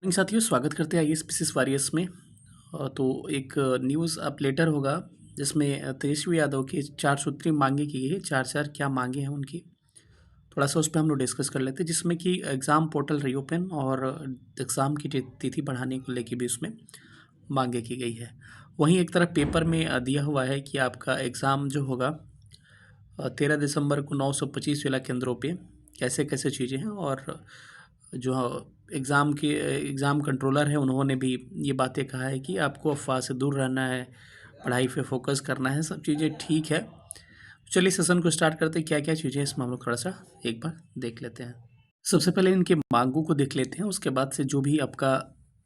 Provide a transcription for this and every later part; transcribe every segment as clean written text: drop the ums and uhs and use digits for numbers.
साथियों, स्वागत करते हैं आईएएस पीसीएस वॉरियर्स में। तो एक न्यूज़ अब लेटर होगा जिसमें तेजस्वी यादव की 4 सूत्री मांगे की गई है। 4-4 क्या मांगे हैं उनकी, थोड़ा-सा उस पे हम लोग डिस्कस कर लेते हैं, जिसमें कि एग्ज़ाम पोर्टल रीओपन और एग्ज़ाम की तिथि बढ़ाने को लेके भी उसमें मांगे की गई है। वहीं एक तरफ पेपर में दिया हुआ है कि आपका एग्ज़ाम जो होगा 13 दिसंबर को 925 जिला केंद्रों पे कैसे-कैसे चीज़ें हैं। और जो एग्ज़ाम कंट्रोलर है उन्होंने भी ये बातें कहा है कि आपको अफ़वाह से दूर रहना है, पढ़ाई पे फ़ोकस करना है, सब चीज़ें ठीक है। चलिए सेशन को स्टार्ट करते हैं, क्या-क्या चीज़ें हैं इसमें हम लोग थोड़ा-सा एक बार देख लेते हैं। सबसे पहले इनके मांगों को देख लेते हैं, उसके बाद से जो भी आपका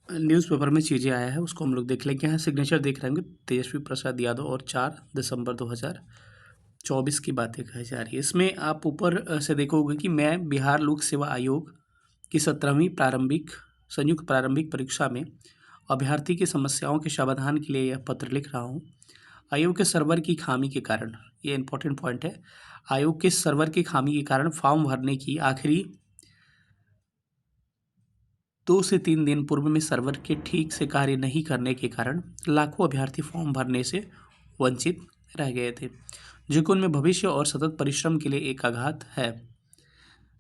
न्यूज़पेपर में चीज़ें आया है उसको हम लोग देख लेंगे। यहाँ सिग्नेचर देख रहे होंगे तेजस्वी प्रसाद यादव और 4 दिसंबर 2024 की बातें कही जा रही है। इसमें आप ऊपर से देखोगे कि मैं बिहार लोक सेवा आयोग की 17वीं संयुक्त प्रारंभिक परीक्षा में अभ्यर्थी की समस्याओं के समाधान के लिए यह पत्र लिख रहा हूँ। आयोग के सर्वर की खामी के कारण, ये इंपॉर्टेंट पॉइंट है, आयोग के सर्वर की खामी के कारण फॉर्म भरने की आखिरी 2 से 3 दिन पूर्व में सर्वर के ठीक से कार्य नहीं करने के कारण लाखों अभ्यर्थी फॉर्म भरने से वंचित रह गए थे, जो कि उनमें भविष्य और सतत परिश्रम के लिए एक आघात है।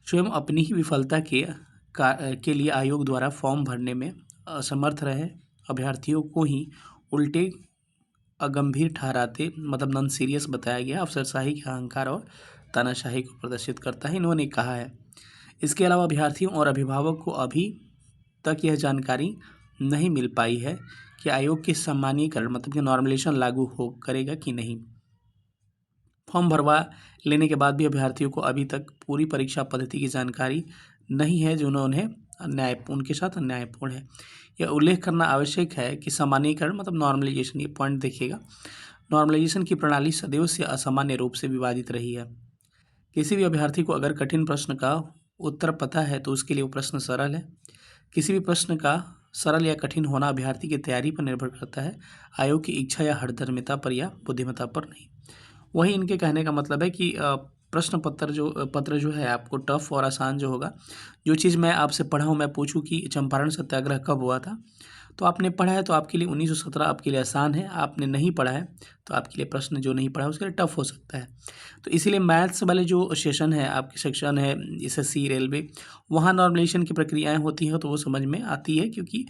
स्वयं अपनी ही विफलता के लिए आयोग द्वारा फॉर्म भरने में असमर्थ रहे अभ्यर्थियों को ही उल्टे गंभीर ठहराते, मतलब नॉन सीरियस बताया गया, अफसरशाही के अहंकार और तानाशाही को प्रदर्शित करता है, इन्होंने कहा है। इसके अलावा अभ्यर्थियों और अभिभावक को अभी तक यह जानकारी नहीं मिल पाई है कि आयोग के सामान्यीकरण मतलब कि नॉर्मलाइजेशन लागू हो करेगा कि नहीं। फॉर्म भरवा लेने के बाद भी अभ्यर्थियों को अभी तक पूरी परीक्षा पद्धति की जानकारी नहीं है, जो उन्हें उनके साथ अन्यायपूर्ण है। यह उल्लेख करना आवश्यक है कि सामान्यीकरण मतलब नॉर्मलाइजेशन, ये पॉइंट देखिएगा, नॉर्मलाइजेशन की प्रणाली सदैव से असामान्य रूप से विवादित रही है। किसी भी अभ्यर्थी को अगर कठिन प्रश्न का उत्तर पता है तो उसके लिए वो प्रश्न सरल है। किसी भी प्रश्न का सरल या कठिन होना अभ्यर्थी की तैयारी पर निर्भर करता है, आयोग की इच्छा या हठधर्मिता पर या बुद्धिमत्ता पर नहीं। वही इनके कहने का मतलब है कि पत्र जो है आपको टफ और आसान जो होगा, जो चीज़ मैं आपसे पढ़ा हूँ, मैं पूछूँ कि चंपारण सत्याग्रह कब हुआ था, तो आपने पढ़ा है तो आपके लिए 1917 आपके लिए आसान है, आपने नहीं पढ़ा है तो आपके लिए प्रश्न जो नहीं पढ़ा है उसके लिए टफ हो सकता है। तो इसीलिए मैथ्स वाले जो सेशन है, आपके सेक्शन है एसएससी रेलवे, वहाँ नॉर्मलाइजेशन की प्रक्रियाएँ होती हैं तो वो समझ में आती है, क्योंकि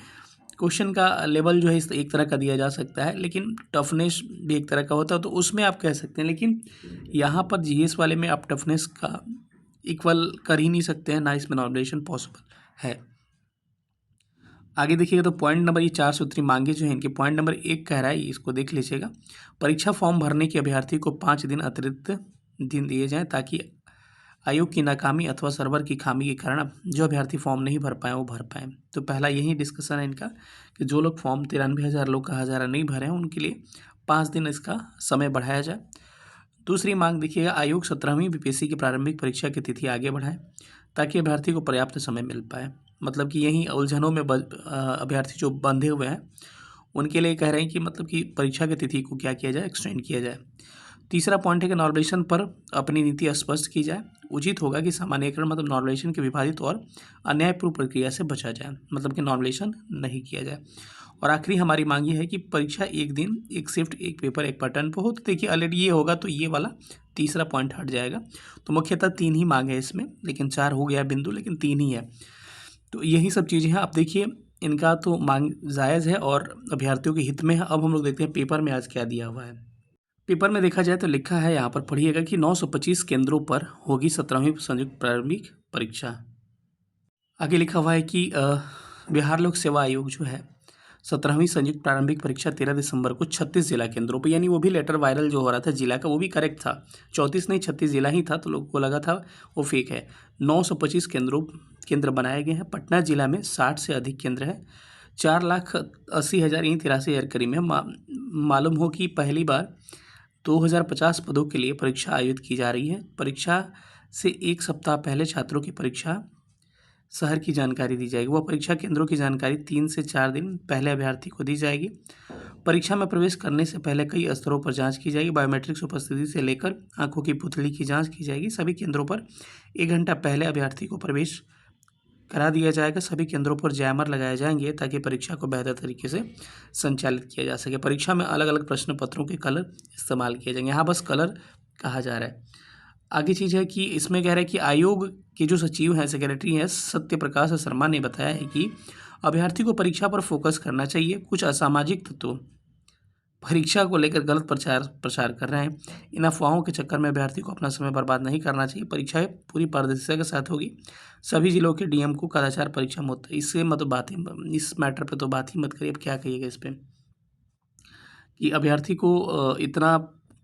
क्वेश्चन का लेवल जो है इस एक तरह का दिया जा सकता है, लेकिन टफनेस भी एक तरह का होता है, तो उसमें आप कह सकते हैं। लेकिन यहाँ पर जीएस वाले में आप टफनेस का इक्वल कर ही नहीं सकते हैं, ना इसमें नॉर्मलाइजेशन पॉसिबल है। आगे देखिएगा तो पॉइंट नंबर, ये 4 सूत्री मांगे जो है इनके, पॉइंट नंबर 1 कह रहा है, इसको देख लीजिएगा, परीक्षा फॉर्म भरने के अभ्यर्थी को 5 दिन अतिरिक्त दिन दिए जाएँ ताकि आयोग की नाकामी अथवा सर्वर की खामी के कारण जो अभ्यर्थी फॉर्म नहीं भर पाए वो भर पाएँ। तो पहला यही डिस्कशन है इनका कि जो लोग फॉर्म 93,000 लोग कहा जा रहा नहीं भरे हैं उनके लिए 5 दिन इसका समय बढ़ाया जाए। दूसरी मांग देखिएगा, आयोग 17वीं बीपीएससी की प्रारंभिक परीक्षा की तिथि आगे बढ़ाए ताकि अभ्यर्थी को पर्याप्त समय मिल पाए। मतलब कि यही उलझनों में अभ्यर्थी जो बंधे हुए हैं उनके लिए कह रहे हैं कि मतलब कि परीक्षा की तिथि को क्या किया जाए, एक्सटेंड किया जाए। तीसरा पॉइंट है कि नॉर्मलाइजेशन पर अपनी नीति स्पष्ट की जाए। उचित होगा कि सामान्यीकरण मतलब नॉर्मलाइजेशन के विभाजित और अन्यायपूर्ण प्रक्रिया से बचा जाए, मतलब कि नॉर्मलाइजेशन नहीं किया जाए। और आखिरी हमारी मांग ये है कि परीक्षा एक दिन, एक शिफ्ट, एक पेपर, एक पैटर्न पर हो। तो देखिए ऑलरेडी ये होगा तो ये वाला तीसरा पॉइंट हट जाएगा। तो मुख्यतः 3 ही मांग है इसमें, लेकिन 4 हो गया बिंदु, लेकिन 3 ही है। तो यही सब चीज़ें हैं। आप देखिए इनका तो मांग जायज़ है और अभ्यर्थियों के हित में है। अब हम लोग देखते हैं पेपर में आज क्या दिया हुआ है। पेपर में देखा जाए तो लिखा है यहाँ पर, पढ़िएगा कि 925 केंद्रों पर होगी 17वीं संयुक्त प्रारंभिक परीक्षा। आगे लिखा हुआ है कि बिहार लोक सेवा आयोग जो है 17वीं संयुक्त प्रारंभिक परीक्षा 13 दिसंबर को 36 जिला केंद्रों पर, यानी वो भी लेटर वायरल जो हो रहा था जिला का वो भी करेक्ट था, 34 नहीं 36 जिला ही था, तो लोगों को लगा था वो फेक है। 925 केंद्र बनाए गए हैं। पटना जिला में 60 से अधिक केंद्र है। 4,80,000 यानी 83,000 करीब में मालूम हो कि पहली बार 2050 पदों के लिए परीक्षा आयोजित की जा रही है। परीक्षा से एक सप्ताह पहले छात्रों की परीक्षा शहर की जानकारी दी जाएगी। वह परीक्षा केंद्रों की जानकारी 3 से 4 दिन पहले अभ्यर्थी को दी जाएगी। परीक्षा में प्रवेश करने से पहले कई स्तरों पर जांच की जाएगी। बायोमेट्रिक्स उपस्थिति से लेकर आंखों की पुतली की जांच की जाएगी। सभी केंद्रों पर 1 घंटा पहले अभ्यर्थी को प्रवेश करा दिया जाएगा। सभी केंद्रों पर जैमर लगाए जाएंगे ताकि परीक्षा को बेहतर तरीके से संचालित किया जा सके। परीक्षा में अलग अलग प्रश्न पत्रों के कलर इस्तेमाल किए जाएंगे। यहाँ बस कलर कहा जा रहा है। आगे चीज़ है कि इसमें कह रहा है कि आयोग के जो सचिव हैं, सेक्रेटरी हैं, सत्य प्रकाश शर्मा ने बताया है कि अभ्यर्थी को परीक्षा पर फोकस करना चाहिए। कुछ असामाजिक तत्व परीक्षा को लेकर गलत प्रचार कर रहे हैं। इन अफवाहों के चक्कर में अभ्यर्थी को अपना समय बर्बाद नहीं करना चाहिए। परीक्षाएं पूरी पारदर्शिता के साथ होगी। सभी जिलों के डीएम को कदाचार परीक्षा में होता है। इससे मत बातें, इस मैटर पे तो बात ही मत करिए। अब क्या कहिएगा इस पे कि अभ्यर्थी को इतना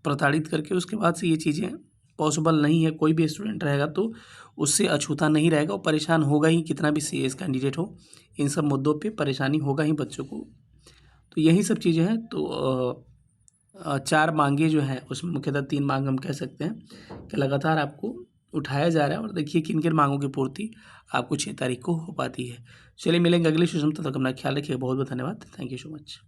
प्रताड़ित करके उसके बाद से ये चीज़ें पॉसिबल नहीं है। कोई भी स्टूडेंट रहेगा तो उससे अछूता नहीं रहेगा, वो परेशान होगा ही। कितना भी सीएस कैंडिडेट हो, इन सब मुद्दों पे परेशानी होगा ही बच्चों को। तो यही सब चीज़ें हैं। तो 4 मांगे जो हैं उसमें मुख्यतः 3 मांग हम कह सकते हैं कि लगातार आपको उठाया जा रहा है। और देखिए किन किन मांगों की पूर्ति आपको 6 तारीख को हो पाती है। चलिए मिलेंगे अगले सेशन में, तब तक अपना ख्याल रखिए। बहुत बहुत धन्यवाद। Thank you so much.